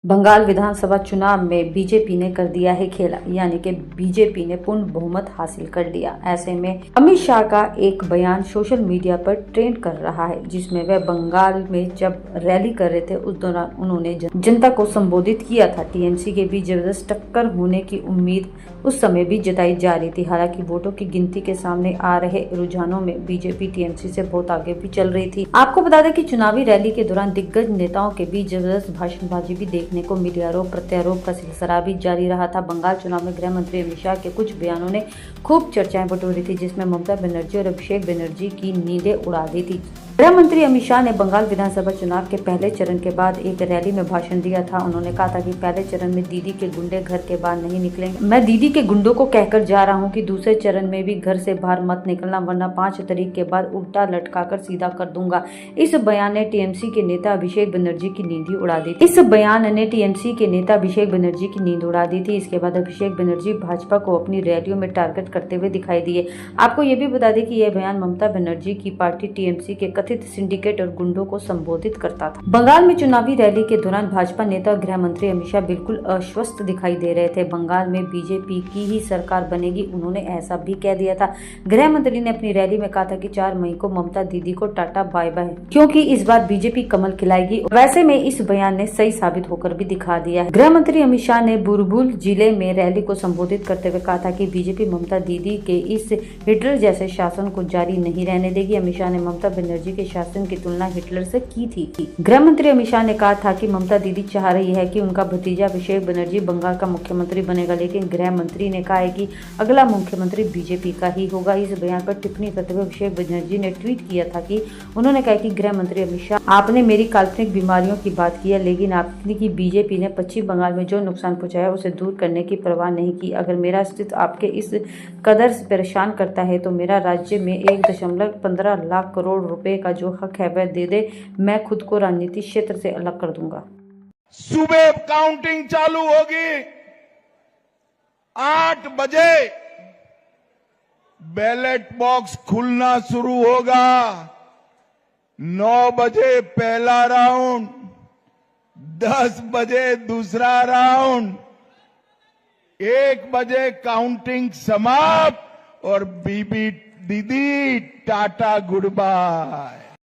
बंगाल विधानसभा चुनाव में बीजेपी ने कर दिया है खेला, यानी कि बीजेपी ने पूर्ण बहुमत हासिल कर लिया। ऐसे में अमित शाह का एक बयान सोशल मीडिया पर ट्रेंड कर रहा है, जिसमें वह बंगाल में जब रैली कर रहे थे उस दौरान उन्होंने जनता को संबोधित किया था। टीएमसी के बीच जबरदस्त टक्कर होने की उम्मीद उस समय भी जताई जा रही थी। हालांकि वोटों की गिनती के सामने आ रहे रुझानों में बीजेपी टीएमसी से बहुत आगे भी चल रही थी। आपको बता दें कि चुनावी रैली के दौरान दिग्गज नेताओं के बीच जबरदस्त भाषणबाजी भी देखने को मिली। आरोप प्रत्यारोप का सिलसिला भी जारी रहा था। बंगाल चुनाव में गृह मंत्री अमित शाह के कुछ बयानों ने खूब चर्चाएं बटोरी थी, जिसमें ममता बनर्जी और अभिषेक बनर्जी की नींदें उड़ा दी थी। गृह मंत्री अमित शाह ने बंगाल विधानसभा चुनाव के पहले चरण के बाद एक रैली में भाषण दिया था। उन्होंने कहा था कि पहले चरण में दीदी के गुंडे घर के बाहर नहीं निकलेंगे। मैं दीदी के गुंडों को कहकर जा रहा हूं कि दूसरे चरण में भी घर से बाहर मत निकलना, वरना 5 तारीख के बाद उल्टा लटकाकर सीधा कर दूंगा। इस बयान ने टीएमसी के नेता अभिषेक बनर्जी की नींद उड़ा दी थी। इसके बाद अभिषेक बनर्जी भाजपा को अपनी रैलियों में टारगेट करते हुए दिखाई दिए। आपको ये भी बता दें कि यह बयान ममता बनर्जी की पार्टी टीएमसी के कथित सिंडिकेट और गुंडों को संबोधित करता था। बंगाल में चुनावी रैली के दौरान भाजपा नेता और गृह मंत्री अमित शाह बिल्कुल अस्वस्थ दिखाई दे रहे थे। बंगाल में बीजेपी की ही सरकार बनेगी, उन्होंने ऐसा भी कह दिया था। गृह मंत्री ने अपनी रैली में कहा था कि 4 मई को ममता दीदी को टाटा बाय बाय, क्योंकि इस बार बीजेपी कमल खिलाएगी। वैसे में इस बयान ने सही साबित होकर भी दिखा दिया है। गृह मंत्री अमित शाह ने बुरबुल जिले में रैली को संबोधित करते हुए कहा था कि बीजेपी ममता दीदी के इस हिटलर जैसे शासन को जारी नहीं रहने देगी। अमित शाह ने ममता बनर्जी के शासन की तुलना हिटलर से की थी। गृह मंत्री अमित शाह ने कहा था कि ममता दीदी चाह रही है कि उनका भतीजा अभिषेक बनर्जी बंगाल का मुख्यमंत्री बनेगा, लेकिन गृह मंत्री ने कहा है कि अगला मुख्यमंत्री बीजेपी का ही होगा। इस बयान पर टिप्पणी करते हुए अभिषेक बनर्जी ने ट्वीट किया था कि उन्होंने कहा कि गृह मंत्री अमित शाह, आपने मेरी काल्पनिक बीमारियों की बात की है, लेकिन आपने की बीजेपी ने पश्चिम बंगाल में जो नुकसान पहुंचाया उसे दूर करने की परवाह नहीं की। अगर मेरा अस्तित्व आपके इस कदर परेशान करता है तो मेरा राज्य में 1.15 लाख करोड़ रुपए का जो हक है वह दे दे, मैं खुद को राजनीतिक क्षेत्र से अलग कर दूंगा। सुबह काउंटिंग चालू होगी, 8 बजे बैलेट बॉक्स खुलना शुरू होगा, 9 बजे पहला राउंड, 10 बजे दूसरा राउंड, 1 बजे काउंटिंग समाप्त और बीबी दीदी टाटा गुड बाय।